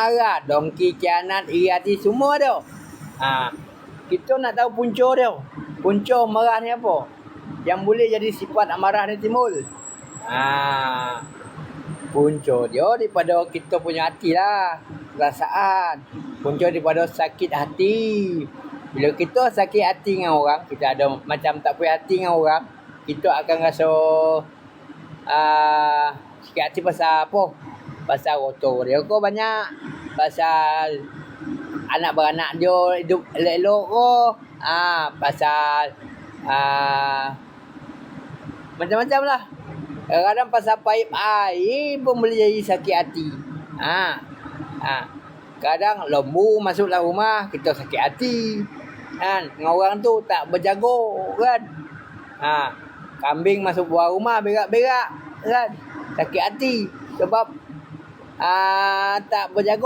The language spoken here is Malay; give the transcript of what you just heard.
marah, dongki, kianat, iri hati, semua tu. Kita nak tahu punca dia. Punca marah ni apa? Yang boleh jadi sifat amarah ni timbul. Punca dia daripada kita punya hati lah. Perasaan. Punca daripada sakit hati. Bila kita sakit hati dengan orang, kita ada macam tak puas hati dengan orang, kita akan rasa sakit hati pasal apa? Pasal rotor dia ke banyak, pasal anak beranak dia hidup elok-elok ke, pasal macam-macam lah. Kadang-kadang pasal paip air pun boleh jadi sakit hati. Kadang lembu masuk dalam rumah, kita sakit hati. Kan? Dengan orang tu tak berjaga kan. Kambing masuk buah rumah berak-berak kan. Sakit hati sebab tak berjaga.